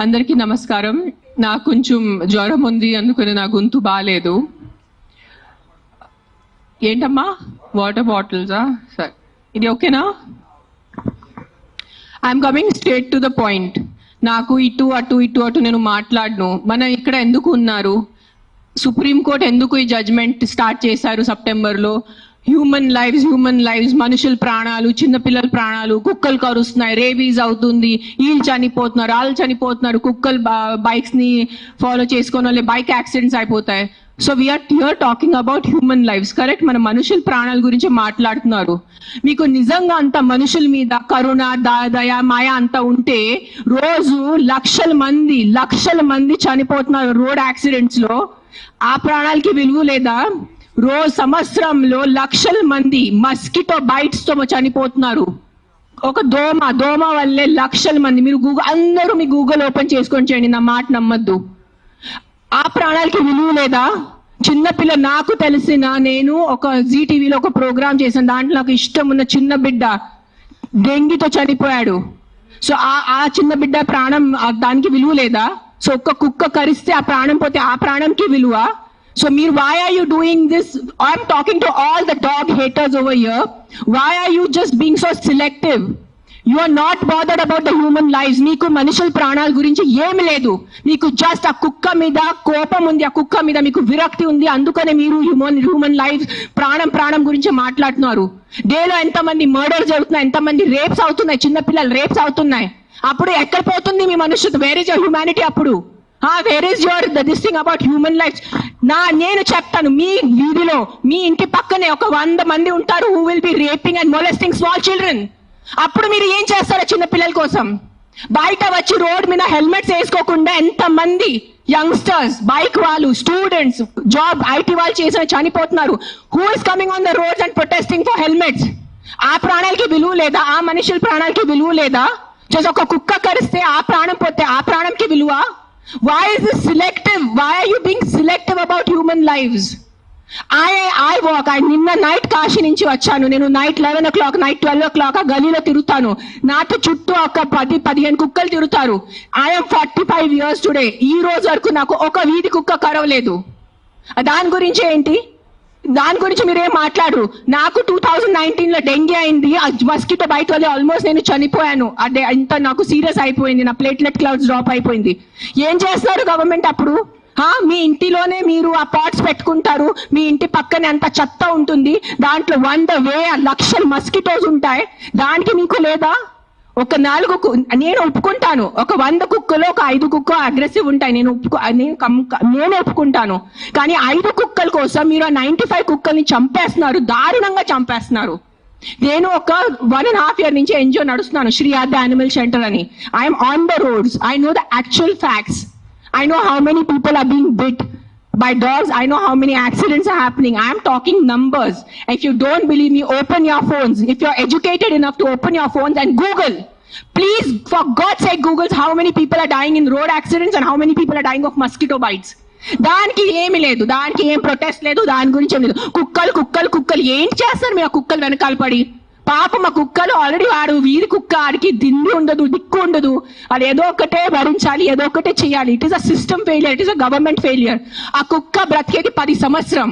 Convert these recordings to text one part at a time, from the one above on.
అందరికీ నమస్కారం. నాకు కొంచెం జ్వరం ఉంది, అందుకని నా గొంతు బాగాలేదు. ఏంటమ్మా వాటర్ బాటిల్సా? సరే, ఇది ఓకేనా? I'm coming straight to the point. నాకు ఇటు అటు ఇటు అటు నేను మాట్లాడను. మన ఇక్కడ ఎందుకు ఉన్నారు? సుప్రీంకోర్టు ఎందుకు ఈ జడ్జ్మెంట్ స్టార్ట్ చేశారు సెప్టెంబర్లో? హ్యూమన్ లైవ్స్, మనుషుల ప్రాణాలు, చిన్నపిల్లల ప్రాణాలు, కుక్కలు కరుస్తున్నాయి, రేబీస్ అవుతుంది, వీళ్ళు చనిపోతున్నారు, వాళ్ళు చనిపోతున్నారు, కుక్కలు బైక్స్ ని ఫాలో చేసుకొని వాళ్ళే బైక్ యాక్సిడెంట్స్ అయిపోతాయి. So we're here talking about human lives, correct? మన మనుషుల ప్రాణాల గురించి మాట్లాడుతున్నారు. మీకు నిజంగా అంత మనుషుల మీద కరుణ, దయ, మాయ అంత ఉంటే రోజు లక్షల మంది చనిపోతున్నారు రోడ్ యాక్సిడెంట్స్ లో. ఆ ప్రాణాలకి విలువ లేదా? రోజు సంవత్సరంలో లక్షల మంది మస్కిటో బైట్స్ తో చనిపోతున్నారు. ఒక దోమ వల్లే లక్షల మంది. మీరు అందరూ మీ గూగుల్ ఓపెన్ చేసుకొని చేయండి, నా మాట నమ్మద్దు. ఆ ప్రాణాలకి విలువ లేదా? చిన్నపిల్ల, నాకు నేను ఒక జీటీవీలో ఒక ప్రోగ్రామ్ చేశాను. దాంట్లో నాకు ఇష్టం ఉన్న చిన్న బిడ్డ డెంగీతో చనిపోయాడు. సో ఆ చిన్న బిడ్డ ప్రాణం, దానికి విలువ లేదా? సో ఒక్క కుక్క కరిస్తే ఆ ప్రాణం పోతే ఆ ప్రాణంకి విలువ? So why are you doing this? I'm talking to all the dog haters over here. Why are you just being so selective? You are not bothered about the human lives. Meeku manushul pranal gurinchi em ledu. Meeku just a kukka mida kopam undi, a kukka mida meeku virakti undi, andukane meeru human lives pranam gurinchi maatladunaru. Day lo enta mandi murders jarugutunnayi, enta mandi rapes avutunnayi, chinna pillalu rapes avutunnayi. Appudu ekkada potundi మీ మనుషులు? Where is your humanity appudu? Where is your this thing about human lives? నేను చెప్తాను, మీ వీధిలో మీ ఇంటి పక్కనే ఒక 100 మంది ఉంటారు who will be raping and molesting small children. అప్పుడు మీరు ఏం చేస్తారో చిన్న పిల్లల కోసం? బయట వచ్చి రోడ్ మీద హెల్మెట్స్ వేసుకోకుండా ఎంత మంది యంగ్స్టర్స్, బైక్ వాళ్ళు, స్టూడెంట్స్, జాబ్ ఐటీ వాళ్ళు చేసిన చనిపోతున్నారు. Who is coming on the roads and protesting for helmets? ఆ ప్రాణాలకి విలువ లేదా? ఆ మనుషుల ప్రాణాలకి విలువ లేదా? జస్ట్ ఒక కుక్క కరిస్తే ఆ ప్రాణం పోతే ఆ ప్రాణంకి విలువ? Why is this selective? Why are you being selective about human lives? I walk. నిన్న నైట్ కాశీ నుంచి వచ్చాను. నేను నైట్ 11 o'clock, నైట్ 12 o'clock ఆ గలీలో తిరుగుతాను. నాతో చుట్టూ ఒక 10-15 కుక్కలు తిరుగుతారు. I'm 45 years today. ఈ రోజు వరకు నాకు ఒక వీధి కుక్క కరవలేదు. దాని గురించి ఏంటి? దాని గురించి మీరేం మాట్లాడరు. నాకు 2019లో డెంగీ అయింది. మస్కిటో బైట్ వల్ల ఆల్మోస్ట్ నేను చనిపోయాను. అదే ఇంత నాకు సీరియస్ అయిపోయింది. నా ప్లేట్లెట్ క్లౌడ్స్ డ్రాప్ అయిపోయింది. ఏం చేస్తారు గవర్నమెంట్ అప్పుడు? మీ ఇంటిలోనే మీరు ఆ పాట్స్ పెట్టుకుంటారు. మీ ఇంటి పక్కనే అంత చెత్త ఉంటుంది. దాంట్లో 100,000 లక్షల మస్కిటోస్ ఉంటాయి. దానికి మీకు లేదా? ఒక 4 నేను ఒప్పుకుంటాను. ఒక 100 కుక్కలో ఒక 5 కుక్క అగ్రెసివ్ ఉంటాయి. నేను ఒప్పుకుంటాను. కానీ 5 కుక్కల కోసం మీరు 95 కుక్కల్ని చంపేస్తున్నారు, దారుణంగా చంపేస్తున్నారు. నేను ఒక 1.5 year నుంచి ఎన్జిఓ నడుస్తున్నాను, శ్రీ ఆద్య యానిమల్ షెల్టర్ అని. I'm on the roads. I know the actual facts. I know how many people are being bit by dogs. I know how many accidents are happening. I am talking numbers. If you don't believe me, open your phones. If you're educated enough to open your phones and Google. Please, for God's sake, Google how many people are dying in road accidents and how many people are dying of mosquito bites. దానికి ఏమి లేదు, దానికి ఏం protest లేదు, దాని గురించి ఏం లేదు. కుక్కలు ఏం చేస్తారు మీ ఆ కుక్కలు వెనకాల పడి? పాపం ఆ కుక్కలు ఆల్రెడీ వాడు వీధి కుక్క, ఆడికి దిండి ఉండదు, దిక్కు ఉండదు. అది ఏదో ఒకటే భరించాలి, ఏదో ఒకటే చేయాలి. It is a system failure, it is a government failure. ఆ కుక్క బ్రతికేది 10 సంవత్సరం.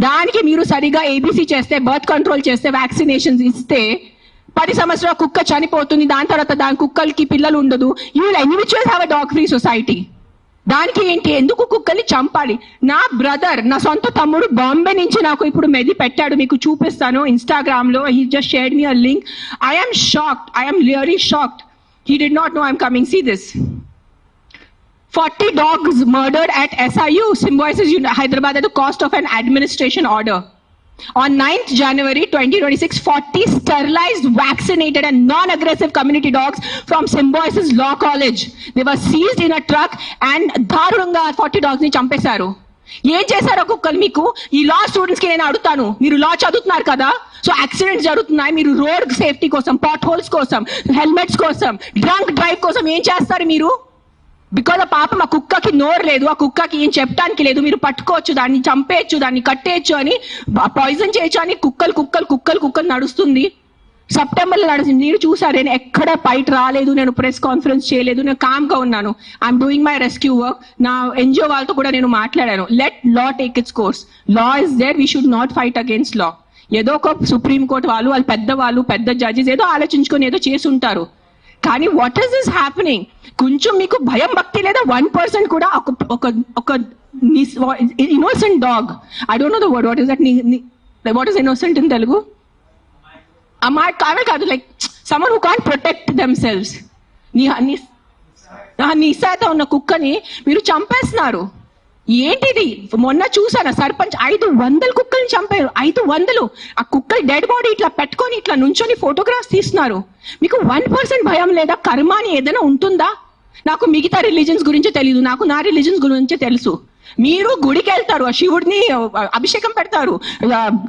దానికి మీరు సరిగా ఏబీసీ చేస్తే, బర్త్ కంట్రోల్ చేస్తే, వ్యాక్సినేషన్స్ ఇస్తే 10 సంవత్సరాల కుక్క చనిపోతుంది. దాని తర్వాత దాని కుక్కలకి పిల్లలు ఉండదు. You will anyways have a dog free society. దానికి ఏంటి? ఎందుకు కుక్కల్ని చంపాలి? నా బ్రదర్, నా సొంత తమ్ముడు బాంబే నుంచి నాకు ఇప్పుడు మెది పెట్టాడు, మీకు చూపిస్తాను ఇన్స్టాగ్రామ్ లో. He just shared me a link. I am shocked. I am really shocked. He did not know I'm coming. See this. 40 dogs murdered at SIU, Symbiosis Hyderabad at the cost of an administration order. On 9th January 2026, 40 sterilized, vaccinated and non-aggressive community dogs from Symbiosis Law College. They were seized in a truck and దారుణంగా 40 dogs ని చంపేశారు. ఏం చేశారో కుక్కలు మీకు? ఈ లా students కి నేను అడుగుతాను, మీరు లా చదువుతున్నారు కదా, సో యాక్సిడెంట్స్ జరుగుతున్నాయి, మీరు రోడ్ సేఫ్టీ కోసం, పాట్ హోల్స్ కోసం, హెల్మెట్స్ కోసం, డ్రంక్ డ్రైవ్ కోసం ఏం చేస్తారు మీరు? బికాజ్ ఆ పాపం ఆ కుక్కకి నోరు లేదు, ఆ కుక్కకి ఏం చెప్పడానికి లేదు. మీరు పట్టుకోవచ్చు, దాన్ని చంపేయచ్చు, దాన్ని కట్టేయచ్చు అని, పాయిజన్ చేయొచ్చు అని కుక్కలు నడుస్తుంది. సెప్టెంబర్లో నడిచింది. నేను చూసాను, నేను ఎక్కడ బయట రాలేదు, నేను ప్రెస్ కాన్ఫరెన్స్ చేయలేదు, నేను కామ్గా ఉన్నాను. I'm doing my rescue work. నా ఎన్జిఓ వాళ్ళతో కూడా నేను మాట్లాడాను. Let law take its course. Law is there, we should not fight against law. ఏదో ఒక సుప్రీంకోర్టు వాళ్ళు పెద్దవాళ్ళు పెద్ద జడ్జెస్ ఏదో ఆలోచించుకొని ఏదో చేసి ఉంటారు. కానీ వాట్ ఈస్ దిస్ హ్యాపెనింగ్? కొంచెం మీకు భయం భక్తి లేదా? 1% కూడా ఒక innocent dog, I don't know the word, what is that, what is innocent in Telugu? కాదు, like someone who can't protect themselves. నిస్సాయిత ఉన్న కుక్కని మీరు చంపేస్తున్నారు. ఏంటిది? మొన్న చూసాను, సర్పంచ్ 500 కుక్కల్ని చంపారు. 500. ఆ కుక్కలు డెడ్ బాడీ ఇట్లా పెట్టుకొని ఇట్లా నుంచొని ఫోటోగ్రాఫ్స్ తీస్తున్నారు. మీకు 1% భయం లేదా? కర్మ అని ఏదైనా ఉంటుందా? నాకు మిగతా రిలీజన్స్ గురించి తెలియదు, నాకు నా రిలీజన్స్ గురించి తెలుసు. మీరు గుడికి వెళ్తారు, ఆ శివుడిని అభిషేకం పెడతారు.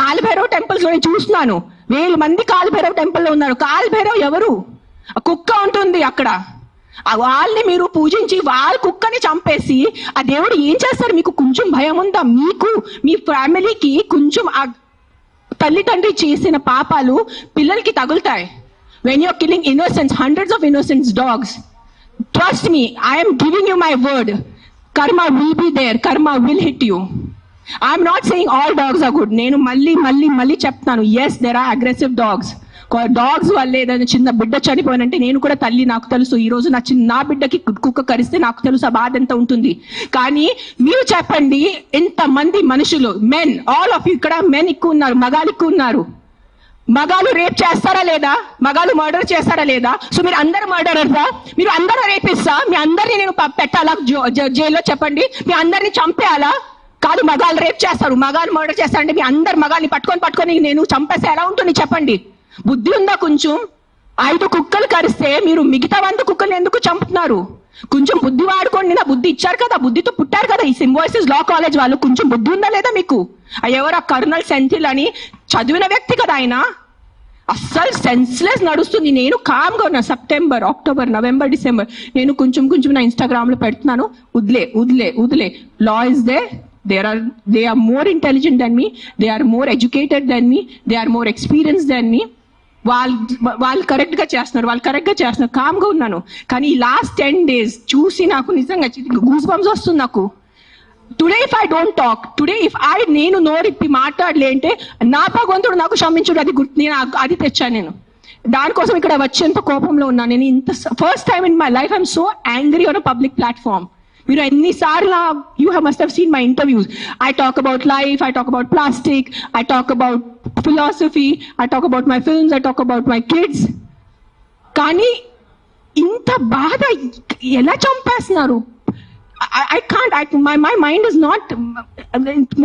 కాలభైరవ్ టెంపుల్స్ లో చూస్తున్నాను, 1000 మంది కాలభైరవ్ టెంపుల్ లో ఉన్నారు. కాలభైరవ్ ఎవరు? కుక్క ఉంటుంది అక్కడ. వాళ్ళని మీరు పూజించి వాళ్ళ కుక్కని చంపేసి ఆ దేవుడు ఏం చేస్తారు? మీకు కొంచెం భయం ఉందా? మీకు మీ ఫ్యామిలీకి కొంచెం ఆ తల్లిదండ్రి చేసిన పాపాలు పిల్లలకి తగులుతాయి. When you're killing innocence, hundreds of innocent dogs, trust me, I am giving you my word, karma will be there, karma will hit you. I am not saying all dogs are good. నేను మళ్ళీ చెప్తాను, yes there are aggressive dogs. Dogs వల్ల ఏదైనా చిన్న బిడ్డ చనిపోయినంటే నేను కూడా తల్లి, నాకు తెలుసు. ఈ రోజు నా బిడ్డకి కుక్క కరిస్తే నాకు తెలుసు ఆ బాధ ఎంత ఉంటుంది. కానీ మీరు చెప్పండి, ఇంతమంది మనుషులు, మెన్, ఆల్ ఆఫ్ యూ, ఇక్కడ మెన్ ఎక్కువ ఉన్నారు, మగాలు ఎక్కువ ఉన్నారు. మగాలు రేప్ చేస్తారా లేదా? మగాలు మర్డర్ చేస్తారా లేదా? సో మీరు అందరు మర్డరర్సా? మీరు అందరూ రేపిస్తా? మీ అందరినీ నేను పెట్టాలా జైల్లో? చెప్పండి, మీ అందరినీ చంపేయాలా? కాదు, మగాలు రేప్ చేస్తారు, మగాలు మర్డర్ చేస్తారంటే మీ అందరు మగాల్ని పట్టుకొని నేను చంపేస్తే ఎలా ఉంటుంది చెప్పండి? బుద్ధి ఉందా కొంచెం? 5 కుక్కలు కరిస్తే మీరు మిగతా 100 కుక్కలు ఎందుకు చంపుతున్నారు? కొంచెం బుద్ధి వాడుకోండి. నా బుద్ధి ఇచ్చారు కదా, బుద్ధితో పుట్టారు కదా ఈ సింబాయిసిస్ లా కాలేజ్ వాళ్ళు. కొంచెం బుద్ధి ఉందా లేదా మీకు? ఎవరు కర్నల్ సెంథిల్ అని చదివిన వ్యక్తి కదా ఆయన. అస్సలు సెన్స్లెస్ నడుస్తుంది. నేను కామ్గా ఉన్నా. సెప్టెంబర్, అక్టోబర్, నవంబర్, డిసెంబర్ నేను కొంచెం నా ఇన్స్టాగ్రామ్ లో పెడుతున్నాను, వదిలే. Law is they. They are more intelligent than me, they are more educated than me, they are more experienced than me. వాళ్ళు కరెక్ట్ గా చేస్తున్నారు, కామ్గా ఉన్నాను. కానీ ఈ లాస్ట్ 10 days చూసి నాకు నిజంగా గూస్ బంప్స్ వస్తుంది నాకు. Today if I don't talk, నేను నోరిప్పి మాట్లాడలే అంటే నా భగవంతుడు నాకు క్షమించుడు, అది నేను అది తెచ్చాను. నేను దానికోసం ఇక్కడ వచ్చేంత కోపంలో ఉన్నాను. నేను ఇంత first time in my life I'm so angry on a public platform. మీరు ఎన్నిసార్లు must have seen my interviews. I talk about life, I talk about plastic, I talk about philosophy, I talk about my films, I talk about my kids. కానీ ఇంత బాధ ఎలా చంపేస్తున్నారు? I can't, my mind is not.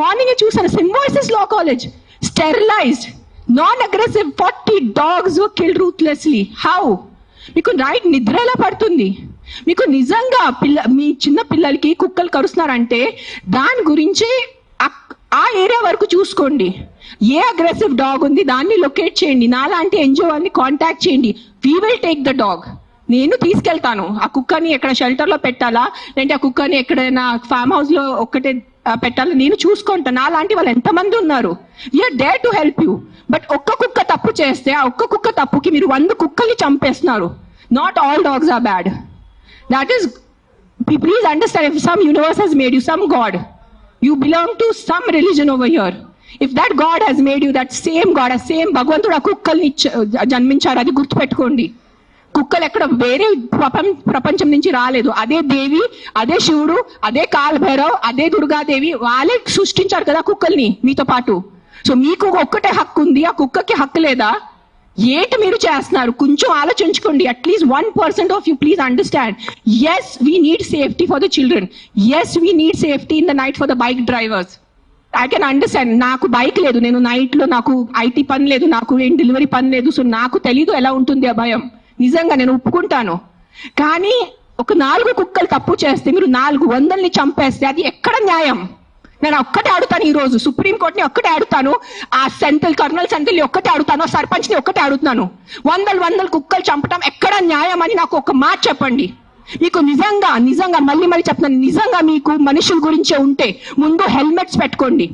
Morning చూసాను, Symbiosis law college sterilized, non-aggressive 40 dogs were killed ruthlessly. How? మీకు night నిద్ర ఎలా పడుతుంది? మీకు నిజంగా మీ చిన్న పిల్లలకి కుక్కలు కరుస్తున్నారంటే దాని గురించి ఆ ఏరియా వరకు చూసుకోండి. ఏ అగ్రెసివ్ డాగ్ ఉంది దాన్ని లొకేట్ చేయండి. నాలాంటి ఎన్జిఓ వాళ్ళని కాంటాక్ట్ చేయండి. We will take the dog. నేను తీసుకెళ్తాను. ఆ కుక్కని ఎక్కడ షెల్టర్ లో పెట్టాలా, లేదంటే ఆ కుక్కని ఎక్కడైనా ఫామ్ హౌస్ లో ఒక్కటే పెట్టాలా, నేను చూసుకుంటాను. నాలాంటి వాళ్ళు ఎంతమంది ఉన్నారు. We're there to help you. But ఒక్క కుక్క తప్పు చేస్తే ఆ ఒక్క కుక్క తప్పుకి మీరు 100 కుక్కల్ని చంపేస్తున్నారు. Not all dogs are bad. That is, please understand, if some universe has made you, some God, you belong to some religion over here. If that God has made you, that same God, a same భగవంతుడు ఆ కుక్కల్ని జన్మించారు, అది గుర్తుపెట్టుకోండి. కుక్కలు ఎక్కడ వేరే ప్రపంచం నుంచి రాలేదు. అదే దేవి, అదే శివుడు, అదే కాలభైరవ్, అదే దుర్గాదేవి, వాళ్ళే సృష్టించారు కదా కుక్కల్ని మీతో పాటు. సో మీకు ఒక్కటే హక్కు ఉంది, ఆ కుక్కకి హక్కు లేదా? ఏంటి మీరు చేస్తున్నారు? కొంచెం ఆలోచించుకోండి. At least 1% of you please understand. Yes we need safety for the children. Yes we need safety in the night for the bike drivers. I can understand. నాకు బైక్ లేదు, నేను నైట్ లో నాకు ఐటీ పని లేదు, నాకు ఏం డెలివరీ పని లేదు. సో నాకు తెలీదు ఎలా ఉంటుంది ఆ భయం. నిజంగా నేను ఒప్పుకుంటాను. కానీ ఒక 4 కుక్కలు తప్పు చేస్తే మీరు 400ని చంపేస్తే అది ఎక్కడ న్యాయం? నేను ఒక్కటే అడుగుతాను, ఈ రోజు సుప్రీంకోర్టుని ఒక్కటే అడుగుతాను, ఆ కర్నల్ సెంథిల్ ఒక్కటే అడుగుతాను, సర్పంచ్ ని ఒక్కటే అడుగుతున్నాను. 100 కుక్కలు చంపటం ఎక్కడ న్యాయం అని నాకు ఒక మాట చెప్పండి. మీకు నిజంగా మళ్ళీ చెప్తున్నాను, నిజంగా మీకు మనుషుల గురించే ఉంటే ముందు హెల్మెట్స్ పెట్టుకోండి.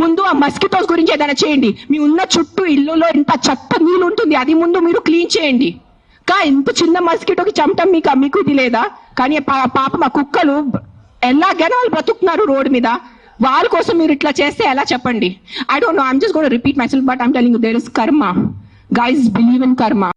ముందు ఆ మస్కిటోస్ గురించి ఏదైనా చేయండి. మీ ఉన్న చుట్టూ ఇల్లులో ఇంత చెత్త నీళ్ళు ఉంటుంది, అది ముందు మీరు క్లీన్ చేయండి. ఇంత చిన్న మస్కిటోకి చంపటం మీకు ఇది లేదా? కానీ పాప మా కుక్కలు ఎలాగైనా వాళ్ళు బ్రతుకుతున్నారు రోడ్డు మీద. వాళ్ళ కోసం మీరు ఇట్లా చేస్తే ఎలా చెప్పండి? I don't know, I'm just gonna repeat myself, but I'm telling you there is karma. Guys, believe in కర్మ.